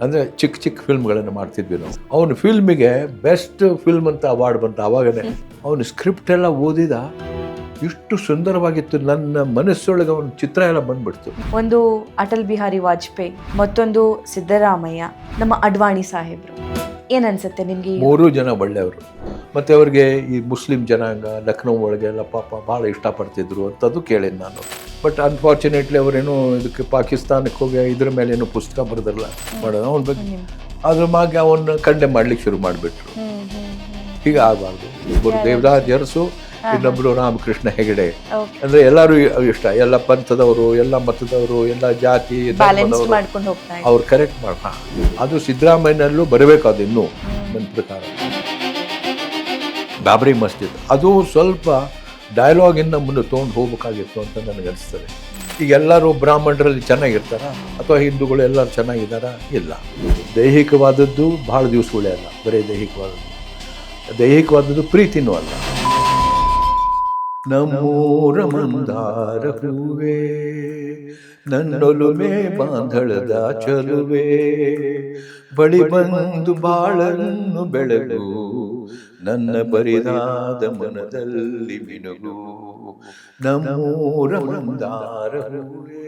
ಅಂದರೆ ಚಿಕ್ಕ ಚಿಕ್ಕ ಫಿಲ್ಮ್ಗಳನ್ನು ಮಾಡ್ತಿದ್ವಿ ನಾವು. ಅವನು ಫಿಲ್ಮಿಗೆ ಬೆಸ್ಟ್ ಫಿಲ್ಮ್ ಅಂತ ಅವಾರ್ಡ್ ಬಂತು ಆವಾಗನೇ. ಅವನು ಸ್ಕ್ರಿಪ್ಟ್ ಎಲ್ಲ ಓದಿದ ಇಷ್ಟು ಸುಂದರವಾಗಿತ್ತು, ನನ್ನ ಮನಸ್ಸೊಳಗೆ ಅವನ ಚಿತ್ರ ಎಲ್ಲ ಬಂದ್ಬಿಡ್ತು. ಒಂದು ಅಟಲ್ ಬಿಹಾರಿ ವಾಜಪೇಯಿ, ಮತ್ತೊಂದು ಸಿದ್ದರಾಮಯ್ಯ, ನಮ್ಮ ಅಡ್ವಾಣಿ ಸಾಹೇಬ್ರು. ಏನನ್ಸುತ್ತೆ ನಿಮಗೆ? ಮೂರೂ ಜನ ಒಳ್ಳೆಯವರು. ಮತ್ತು ಅವ್ರಿಗೆ ಈ ಮುಸ್ಲಿಂ ಜನಾಂಗ ಲಕ್ನೋ ಒಳಗೆಲ್ಲ ಪಾಪ ಭಾಳ ಇಷ್ಟಪಡ್ತಿದ್ರು ಅಂಥದ್ದು ಕೇಳೀನಿ ನಾನು. ಬಟ್ ಅನ್ಫಾರ್ಚುನೇಟ್ಲಿ ಅವರೇನು ಇದಕ್ಕೆ ಪಾಕಿಸ್ತಾನಕ್ಕೆ ಹೋಗಿ ಇದ್ರ ಮೇಲೆ ಏನೋ ಪುಸ್ತಕ ಬರೆದಿರಲ್ಲ ಮಾಡೋದು ಅವನ ಬಗ್ಗೆ. ಅದ್ರ ಮ್ಯಾಗೆ ಅವನ್ನ ಕಂಡೆಮ್ ಮಾಡ್ಲಿಕ್ಕೆ ಶುರು ಮಾಡಿಬಿಟ್ರು. ಹೀಗೆ ಆಗಬಾರ್ದು. ಒಬ್ಬರು ದೇವದಾಸ್ ಅರಸು, ಇನ್ನೊಬ್ಬರು ರಾಮಕೃಷ್ಣ ಹೆಗಡೆ. ಅಂದರೆ ಎಲ್ಲರೂ ಇಷ್ಟ, ಎಲ್ಲ ಪಂಥದವರು, ಎಲ್ಲ ಮತದವರು, ಎಲ್ಲ ಜಾತಿ ಧರ್ಮದವರು, ಅವ್ರು ಕರೆಕ್ಟ್ ಮಾಡ. ಅದು ಸಿದ್ದರಾಮಯ್ಯನಲ್ಲೂ ಬರಬೇಕು. ಅದು ಇನ್ನೂ ನನ್ನ ಪ್ರಕಾರ ಬಾಬರಿ ಮಸ್ಜಿದ್ ಅದು ಸ್ವಲ್ಪ ಡೈಲಾಗಿಂದ ಮುಂದೆ ತೊಗೊಂಡು ಹೋಗ್ಬೇಕಾಗಿತ್ತು ಅಂತ ನನಗೆ ಅನಿಸ್ತದೆ. ಈಗ ಎಲ್ಲರೂ ಬ್ರಾಹ್ಮಣರಲ್ಲಿ ಚೆನ್ನಾಗಿರ್ತಾರ ಅಥವಾ ಹಿಂದೂಗಳು ಎಲ್ಲರೂ ಚೆನ್ನಾಗಿದ್ದಾರಾ? ಇಲ್ಲ. ದೈಹಿಕವಾದದ್ದು ಭಾಳ ದಿವಸಗಳೇ ಅಲ್ಲ, ಬರೀ ದೈಹಿಕವಾದದ್ದು ಪ್ರೀತಿನೂ ಅಲ್ಲ. ನಮ್ಮೂರ ಮಂದಾರ ಹೂವೇ, ನನ್ನೊಲುಮೆ ಬಾಂಧಳದ ಚಲುವೆ, ಬಳಿ ಬಂದು ಬಾಳನ್ನು ಬೆಳಗು, ನನ್ನ ಬರಿದಾದ ಮನದಲ್ಲಿ ಮಿನುಗು, ನಮ್ಮೂರ ಮಂದಾರ ಹೂವೇ.